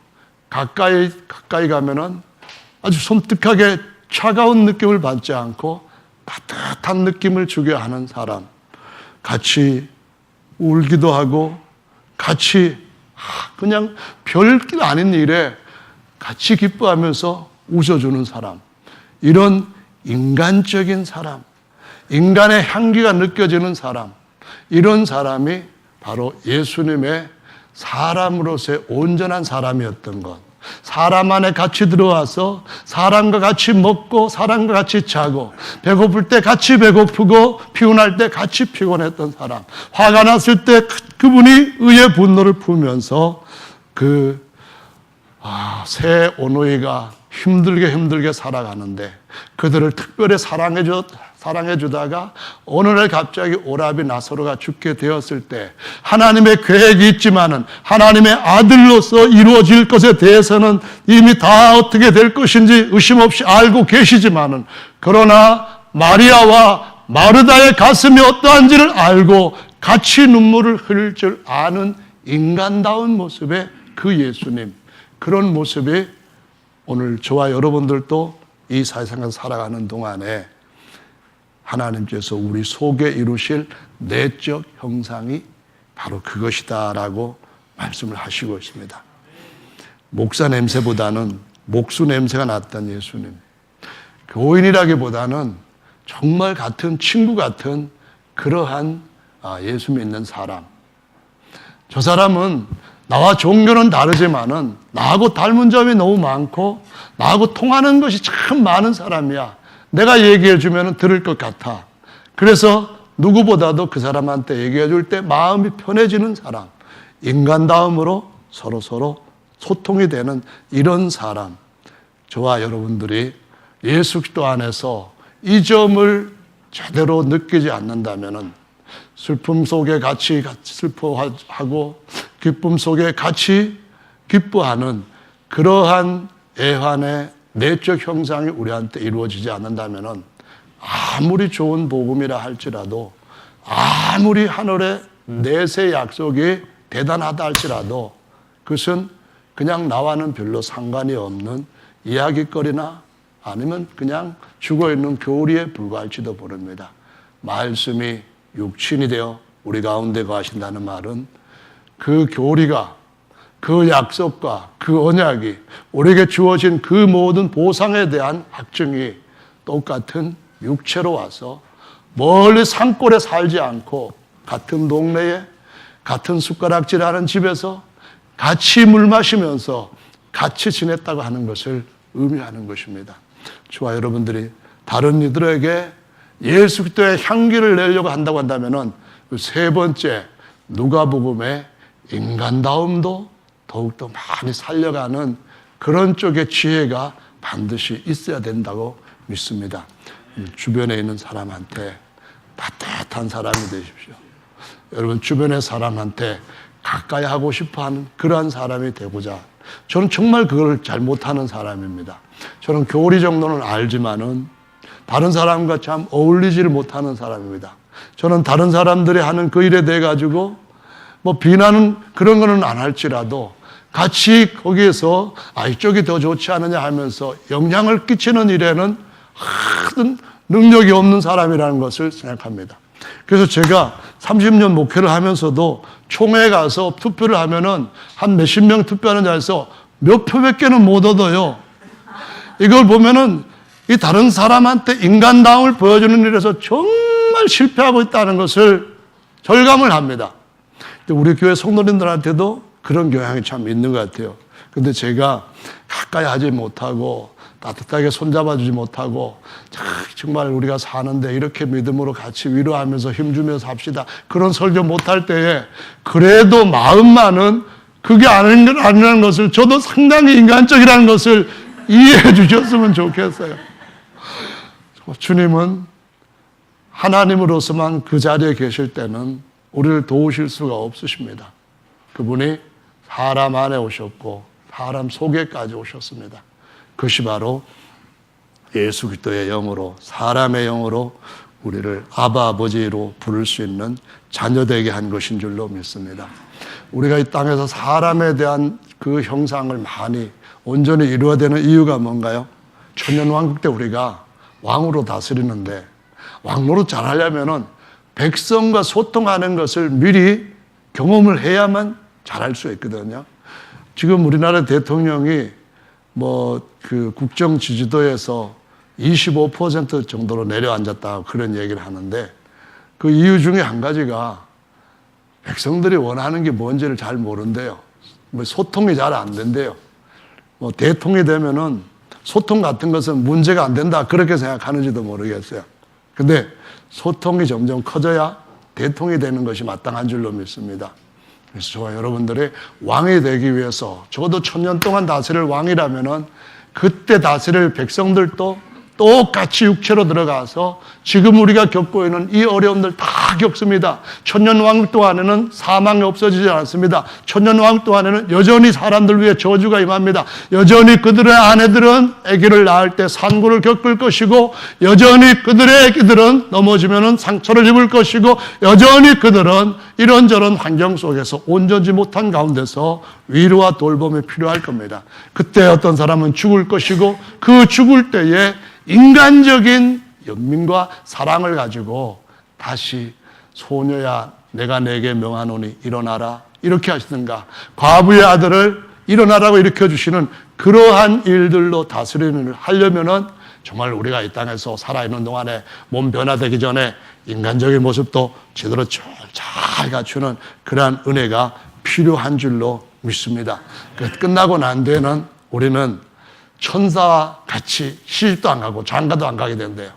가까이 가면은 아주 섬뜩하게 차가운 느낌을 받지 않고 따뜻한 느낌을 주게 하는 사람, 같이 울기도 하고 같이 그냥 별게 아닌 일에 같이 기뻐하면서 웃어주는 사람, 이런 인간적인 사람, 인간의 향기가 느껴지는 사람, 이런 사람이 바로 예수님의 사람으로서의 온전한 사람이었던 것. 사람 안에 같이 들어와서 사람과 같이 먹고 사람과 같이 자고 배고플 때 같이 배고프고 피곤할 때 같이 피곤했던 사람, 화가 났을 때 그분이 의의 분노를 품으면서 새 오누이가 힘들게 살아가는데 그들을 특별히 사랑해주다가 어느 날 갑자기 오라비 나사로가 죽게 되었을 때 하나님의 계획이 있지만은 하나님의 아들로서 이루어질 것에 대해서는 이미 다 어떻게 될 것인지 의심 없이 알고 계시지만은, 그러나 마리아와 마르다의 가슴이 어떠한지를 알고 같이 눈물을 흘릴 줄 아는 인간다운 모습의 그 예수님, 그런 모습이 오늘 저와 여러분들도 이 세상을 살아가는 동안에 하나님께서 우리 속에 이루실 내적 형상이 바로 그것이다라고 말씀을 하시고 있습니다. 목사 냄새보다는 목수 냄새가 났던 예수님. 교인이라기보다는 정말 같은 친구 같은 그러한 예수 믿는 사람. 저 사람은 나와 종교는 다르지만은 나하고 닮은 점이 너무 많고 나하고 통하는 것이 참 많은 사람이야. 내가 얘기해 주면 들을 것 같아. 그래서 누구보다도 그 사람한테 얘기해 줄 때 마음이 편해지는 사람. 인간다움으로 서로 소통이 되는 이런 사람. 저와 여러분들이 예수 그리스도 안에서 이 점을 제대로 느끼지 않는다면은 슬픔 속에 같이 슬퍼하고 기쁨 속에 같이 기뻐하는 그러한 애환의 내적 형상이 우리한테 이루어지지 않는다면은 아무리 좋은 복음이라 할지라도 아무리 하늘의 내세 약속이 대단하다 할지라도 그것은 그냥 나와는 별로 상관이 없는 이야기거리나 아니면 그냥 죽어있는 교리에 불과할지도 모릅니다. 말씀이 육신이 되어 우리 가운데 거하신다는 말은 그 교리가 그 약속과 그 언약이 우리에게 주어진 그 모든 보상에 대한 확증이 똑같은 육체로 와서 멀리 산골에 살지 않고 같은 동네에 같은 숟가락질하는 집에서 같이 물 마시면서 같이 지냈다고 하는 것을 의미하는 것입니다. 저와 여러분들이 다른 이들에게 예수 그리스도의 향기를 내려고 한다고 한다면은 그 세 번째 누가복음의 인간다움도 더욱더 많이 살려가는 그런 쪽의 지혜가 반드시 있어야 된다고 믿습니다. 주변에 있는 사람한테 따뜻한 사람이 되십시오. 여러분 주변의 사람한테 가까이 하고 싶어하는 그러한 사람이 되고자 저는 정말 그걸 잘 못하는 사람입니다. 저는 교리 정도는 알지만은 다른 사람과 참 어울리지를 못하는 사람입니다. 저는 다른 사람들이 하는 그 일에 대해 가지고 뭐 비난은 그런 거는 안 할지라도 같이 거기에서 이쪽이 더 좋지 않느냐 하면서 영향을 끼치는 일에는 하여튼 능력이 없는 사람이라는 것을 생각합니다. 그래서 제가 30년 목회를 하면서도 총회에 가서 투표를 하면은 한 몇십 명 투표하는 자에서 몇 표밖에는 못 얻어요. 이걸 보면은 이 다른 사람한테 인간다움을 보여주는 일에서 정말 실패하고 있다는 것을 절감을 합니다. 우리 교회 성도님들한테도 그런 경향이 참 있는 것 같아요. 근데 제가 가까이 하지 못하고 따뜻하게 손잡아주지 못하고 정말 우리가 사는데 이렇게 믿음으로 같이 위로하면서 힘주면서 삽시다. 그런 설교 못할 때에 그래도 마음만은 그게 아니라는 것을 저도 상당히 인간적이라는 것을 이해해 주셨으면 좋겠어요. 주님은 하나님으로서만 그 자리에 계실 때는 우리를 도우실 수가 없으십니다. 그분이 사람 안에 오셨고 사람 속에까지 오셨습니다. 그것이 바로 예수 그리스도의 영으로 사람의 영으로 우리를 아바 아버지로 부를 수 있는 자녀되게 한 것인 줄로 믿습니다. 우리가 이 땅에서 사람에 대한 그 형상을 많이 온전히 이루어야 되는 이유가 뭔가요? 천년왕국 때 우리가 왕으로 다스리는데 왕노릇 잘하려면은 백성과 소통하는 것을 미리 경험을 해야만 잘할 수 있거든요. 지금 우리나라 대통령이 그 국정 지지도에서 25% 정도로 내려앉았다 그런 얘기를 하는데 그 이유 중에 한 가지가 백성들이 원하는 게 뭔지를 잘 모른대요. 소통이 잘 안 된대요. 대통령이 되면은 소통 같은 것은 문제가 안 된다 그렇게 생각하는지도 모르겠어요. 근데 소통이 점점 커져야 대통령이 되는 것이 마땅한 줄로 믿습니다. 그래서 저와 여러분들이 왕이 되기 위해서 적어도 1000년 동안 다스릴 왕이라면은 그때 다스릴 백성들도 똑같이 육체로 들어가서 지금 우리가 겪고 있는 이 어려움들 다 겪습니다. 천년왕국 동안에는 사망이 없어지지 않습니다. 천년왕국 동안에는 여전히 사람들 위해 저주가 임합니다. 여전히 그들의 아내들은 아기를 낳을 때 산고를 겪을 것이고 여전히 그들의 아기들은 넘어지면 상처를 입을 것이고 여전히 그들은 이런저런 환경 속에서 온전지 못한 가운데서 위로와 돌봄이 필요할 겁니다. 그때 어떤 사람은 죽을 것이고 그 죽을 때에 인간적인 연민과 사랑을 가지고 다시 소녀야 내가 내게 명하노니 일어나라 이렇게 하시든가 과부의 아들을 일어나라고 일으켜주시는 그러한 일들로 다스리는 일을 하려면은 정말 우리가 이 땅에서 살아있는 동안에 몸 변화되기 전에 인간적인 모습도 제대로 잘 갖추는 그러한 은혜가 필요한 줄로 믿습니다. 끝나고 난 뒤에는 우리는 천사와 같이 시집도 안 가고 장가도 안 가게 된대요.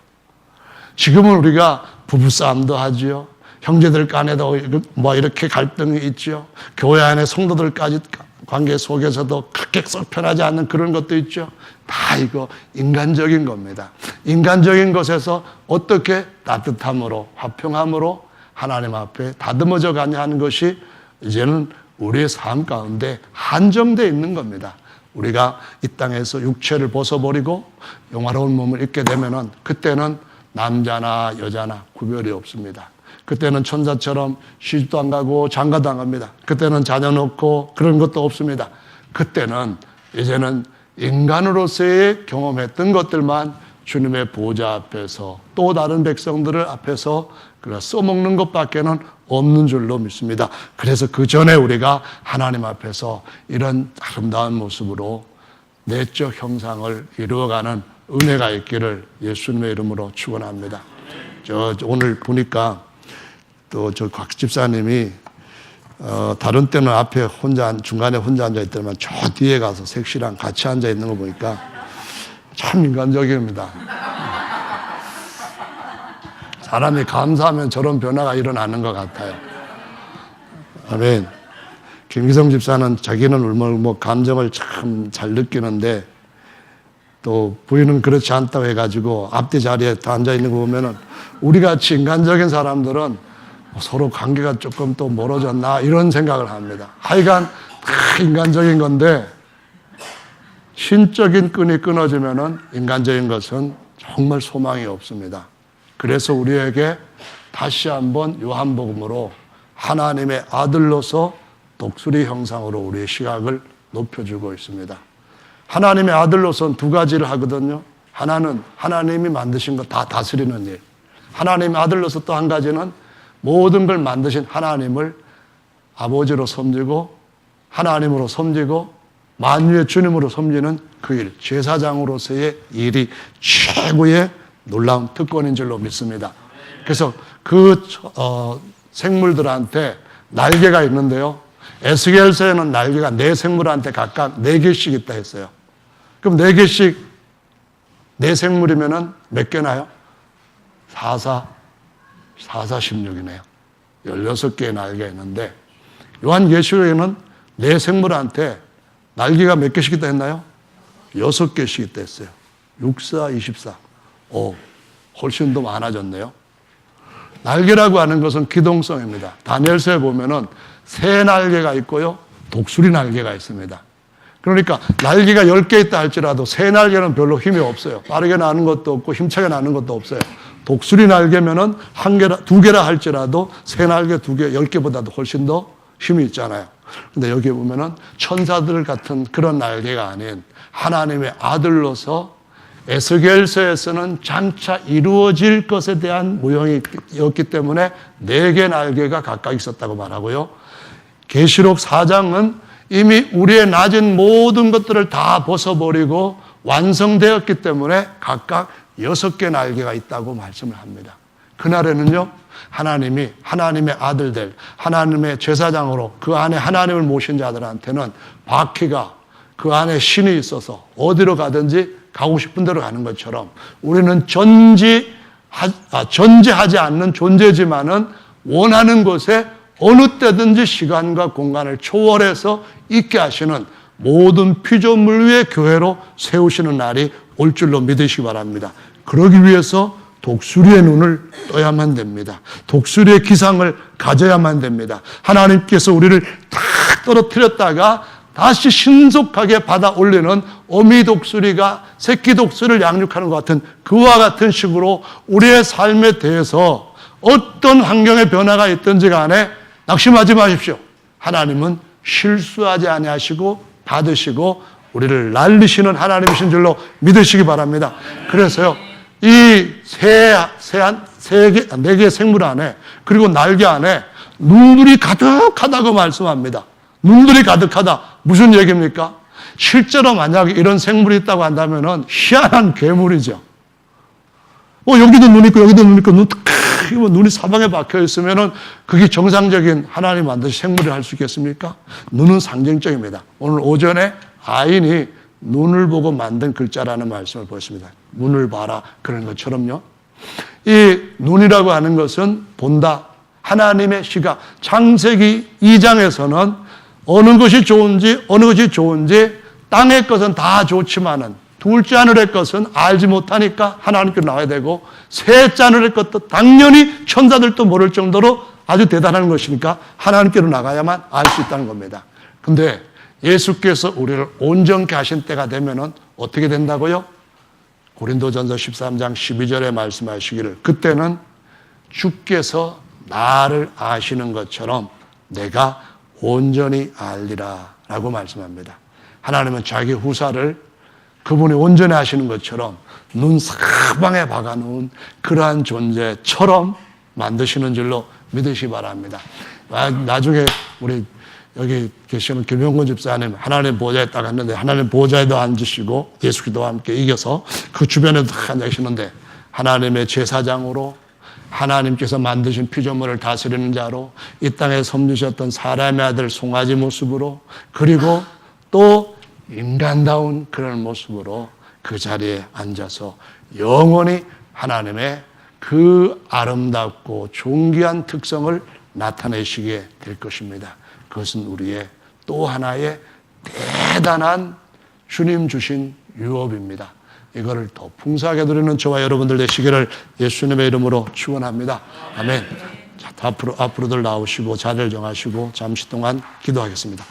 지금은 우리가 부부싸움도 하지요. 형제들 간에도 뭐 이렇게 갈등이 있죠. 교회 안에 성도들까지 관계 속에서도 그렇게 썩 편하지 않는 그런 것도 있죠. 다 이거 인간적인 겁니다. 인간적인 것에서 어떻게 따뜻함으로 화평함으로 하나님 앞에 다듬어져 가냐 하는 것이 이제는 우리의 삶 가운데 한정되어 있는 겁니다. 우리가 이 땅에서 육체를 벗어버리고 영화로운 몸을 입게 되면은 그때는 남자나 여자나 구별이 없습니다. 그때는 천사처럼 시집도 안 가고 장가도 안 갑니다. 그때는 자녀 놓고 그런 것도 없습니다. 그때는 이제는 인간으로서의 경험했던 것들만 주님의 보좌 앞에서 또 다른 백성들을 앞에서 써먹는 것밖에는 없는 줄로 믿습니다. 그래서 그 전에 우리가 하나님 앞에서 이런 아름다운 모습으로 내적 형상을 이루어가는 은혜가 있기를 예수님의 이름으로 축원합니다. 오늘 보니까 또 저 곽 집사님이 다른 때는 앞에 중간에 혼자 앉아 있더니만 저 뒤에 가서 섹시랑 같이 앉아 있는 거 보니까 참 인간적입니다. 사람이 감사하면 저런 변화가 일어나는 것 같아요. 아멘. 김기성 집사는 자기는 울먹울먹 감정을 참 잘 느끼는데 또 부인은 그렇지 않다고 해가지고 앞뒤 자리에 다 앉아 있는 거 보면은 우리 같이 인간적인 사람들은 서로 관계가 조금 또 멀어졌나 이런 생각을 합니다. 하여간 다 인간적인 건데 신적인 끈이 끊어지면은 인간적인 것은 정말 소망이 없습니다. 그래서 우리에게 다시 한번 요한복음으로 하나님의 아들로서 독수리 형상으로 우리의 시각을 높여주고 있습니다. 하나님의 아들로서는 두 가지를 하거든요. 하나는 하나님이 만드신 거 다 다스리는 일. 하나님의 아들로서 또 한 가지는 모든 걸 만드신 하나님을 아버지로 섬기고 하나님으로 섬기고 만유의 주님으로 섬기는 그 일, 제사장으로서의 일이 최고의 놀라운 특권인 줄로 믿습니다. 그래서 그 생물들한테 날개가 있는데요. 에스겔서에는 날개가 네 생물한테 각각 4개씩 있다 했어요. 그럼 4개씩 네 생물이면은 몇 개나요? 4,16이네요. 16개의 날개가 있는데 요한계시록에는 네 생물한테 날개가 몇 개씩 있다 했나요? 6개씩 있다 했어요. 6, 4, 24. 훨씬 더 많아졌네요. 날개라고 하는 것은 기동성입니다. 다니엘서에 보면은 새 날개가 있고요. 독수리 날개가 있습니다. 그러니까 날개가 10개 있다 할지라도 새 날개는 별로 힘이 없어요. 빠르게 나는 것도 없고 힘차게 나는 것도 없어요. 독수리 날개면은 1개라, 2개라 할지라도 새 날개 2개, 10개보다도 훨씬 더 힘이 있잖아요. 근데 여기 보면은 천사들 같은 그런 날개가 아닌 하나님의 아들로서 에스겔서에서는 장차 이루어질 것에 대한 모형이었기 때문에 4개 날개가 각각 있었다고 말하고요. 계시록 4장은 이미 우리의 낮은 모든 것들을 다 벗어버리고 완성되었기 때문에 각각 6개 날개가 있다고 말씀을 합니다. 그날에는요, 하나님이 하나님의 아들들, 하나님의 제사장으로 그 안에 하나님을 모신 자들한테는 바퀴가 그 안에 신이 있어서 어디로 가든지 가고 싶은 대로 가는 것처럼 우리는 존재하지 않는 존재지만은 원하는 곳에 어느 때든지 시간과 공간을 초월해서 있게 하시는 모든 피조물 위의 교회로 세우시는 날이 올 줄로 믿으시기 바랍니다. 그러기 위해서 독수리의 눈을 떠야만 됩니다. 독수리의 기상을 가져야만 됩니다. 하나님께서 우리를 탁 떨어뜨렸다가 다시 신속하게 받아 올리는 어미 독수리가 새끼 독수리를 양육하는 것 같은 그와 같은 식으로 우리의 삶에 대해서 어떤 환경의 변화가 있든지 간에 낙심하지 마십시오. 하나님은 실수하지 아니하시고 받으시고 우리를 날리시는 하나님이신 줄로 믿으시기 바랍니다. 그래서요, 이 4개의 생물 안에 그리고 날개 안에 눈물이 가득하다고 말씀합니다. 눈들이 가득하다. 무슨 얘기입니까? 실제로 만약에 이런 생물이 있다고 한다면 희한한 괴물이죠. 여기도 눈 있고 여기도 눈 있고 눈이 사방에 박혀 있으면 그게 정상적인 하나님 만드신 생물이 할 수 있겠습니까? 눈은 상징적입니다. 오늘 오전에 아인이 눈을 보고 만든 글자라는 말씀을 보였습니다. 눈을 봐라 그런 것처럼요. 이 눈이라고 하는 것은 본다. 하나님의 시각. 창세기 2장에서는 어느 것이 좋은지 땅의 것은 다 좋지만은 둘째 하늘의 것은 알지 못하니까 하나님께로 나와야 되고 셋째 하늘의 것도 당연히 천사들도 모를 정도로 아주 대단한 것이니까 하나님께로 나가야만 알 수 있다는 겁니다. 근데 예수께서 우리를 온전케 하신 때가 되면은 어떻게 된다고요? 고린도전서 13장 12절에 말씀하시기를 그때는 주께서 나를 아시는 것처럼 내가 온전히 알리라 라고 말씀합니다. 하나님은 자기 후사를 그분이 온전히 하시는 것처럼 눈 사방에 박아놓은 그러한 존재처럼 만드시는 줄로 믿으시기 바랍니다. 나중에 우리 여기 계시는 김영곤 집사님 하나님 보좌에 딱 앉는데 하나님 보좌에도 앉으시고 예수 그리스도와 함께 이겨서 그 주변에도 앉아 계시는데 하나님의 제사장으로 하나님께서 만드신 피조물을 다스리는 자로 이 땅에 섬기셨던 사람의 아들 송아지 모습으로 그리고 또 인간다운 그런 모습으로 그 자리에 앉아서 영원히 하나님의 그 아름답고 존귀한 특성을 나타내시게 될 것입니다. 그것은 우리의 또 하나의 대단한 주님 주신 유업입니다. 이거를 더 풍성하게 누리는 저와 여러분들 되시기를 예수님의 이름으로 축원합니다. 아멘. 자, 앞으로들 나오시고 자리를 정하시고 잠시 동안 기도하겠습니다.